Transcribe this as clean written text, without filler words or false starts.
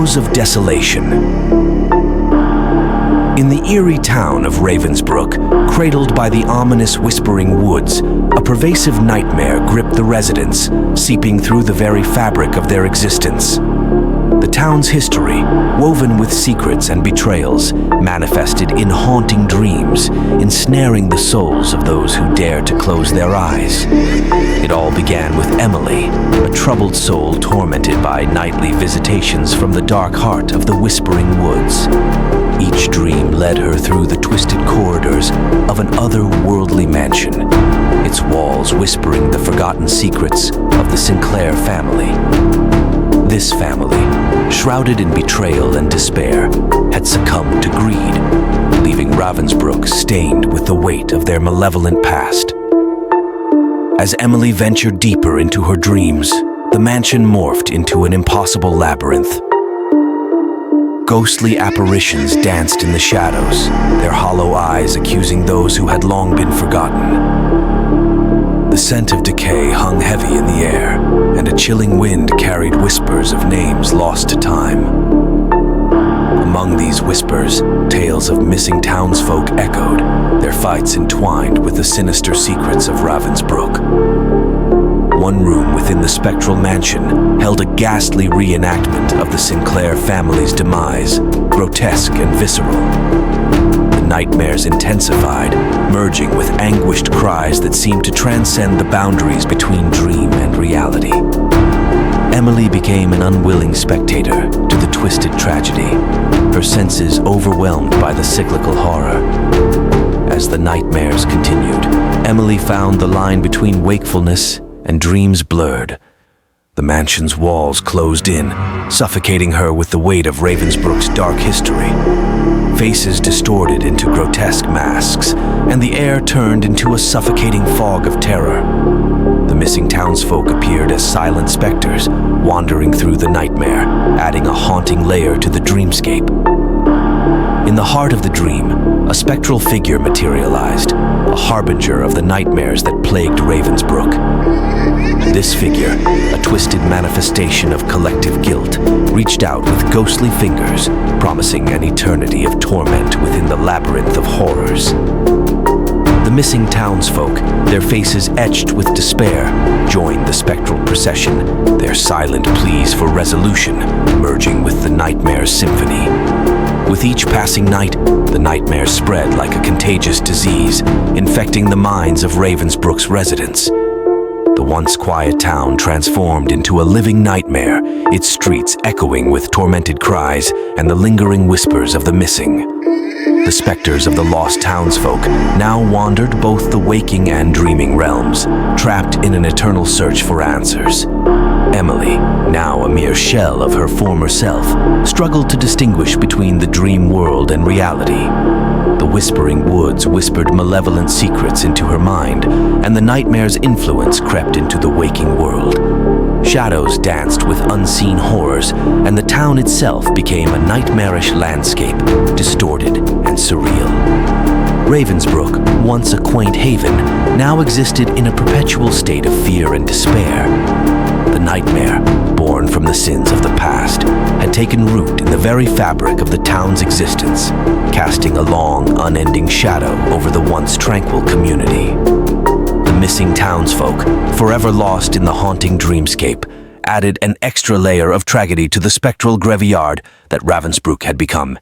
Shadows of Desolation. In the eerie town of Ravensbrook, cradled by the ominous whispering woods, a pervasive nightmare gripped the residents, seeping through the very fabric of their existence. The town's history, woven with secrets and betrayals, manifested in haunting dreams, ensnaring the souls of those who dare to close their eyes. It all began with Emily, a troubled soul tormented by nightly visitations from the dark heart of the Whispering Woods. Each dream led her through the twisted corridors of an otherworldly mansion, its walls whispering the forgotten secrets of the Sinclair family. This family, shrouded in betrayal and despair, had succumbed to greed, leaving Ravensbrook stained with the weight of their malevolent past. As Emily ventured deeper into her dreams, the mansion morphed into an impossible labyrinth. Ghostly apparitions danced in the shadows, their hollow eyes accusing those who had long been forgotten. The scent of decay hung heavy in the air, and a chilling wind carried whispers of names lost to time. Among these whispers, tales of missing townsfolk echoed, their fights entwined with the sinister secrets of Ravensbrook. One room within the spectral mansion held a ghastly reenactment of the Sinclair family's demise, grotesque and visceral. The nightmares intensified, merging with anguished cries that seemed to transcend the boundaries between dream and reality. Emily became an unwilling spectator to the twisted tragedy, her senses overwhelmed by the cyclical horror. As the nightmares continued, Emily found the line between wakefulness and dreams blurred. The mansion's walls closed in, suffocating her with the weight of Ravensbrook's dark history. Faces distorted into grotesque masks, and the air turned into a suffocating fog of terror. The missing townsfolk appeared as silent specters, wandering through the nightmare, adding a haunting layer to the dreamscape. In the heart of the dream, a spectral figure materialized, a harbinger of the nightmares that plagued Ravensbrook. This figure, a twisted manifestation of collective guilt, reached out with ghostly fingers, promising an eternity of torment within the labyrinth of horrors. The missing townsfolk, their faces etched with despair, joined the spectral procession, their silent pleas for resolution merging with the nightmare's symphony. With each passing night, the nightmares spread like a contagious disease, infecting the minds of Ravensbrook's residents. The once quiet town transformed into a living nightmare, its streets echoing with tormented cries and the lingering whispers of the missing. The specters of the lost townsfolk now wandered both the waking and dreaming realms, trapped in an eternal search for answers. Emily, now a mere shell of her former self, struggled to distinguish between the dream world and reality. The Whispering Woods whispered malevolent secrets into her mind, and the nightmare's influence crept into the waking world. Shadows danced with unseen horrors, and the town itself became a nightmarish landscape, distorted and surreal. Ravensbrook, once a quaint haven, now existed in a perpetual state of fear and despair. The nightmare, born from the sins of the past, had taken root in the very fabric of the town's existence, casting a long, unending shadow over the once tranquil community. The missing townsfolk, forever lost in the haunting dreamscape, added an extra layer of tragedy to the spectral graveyard that Ravensbrook had become.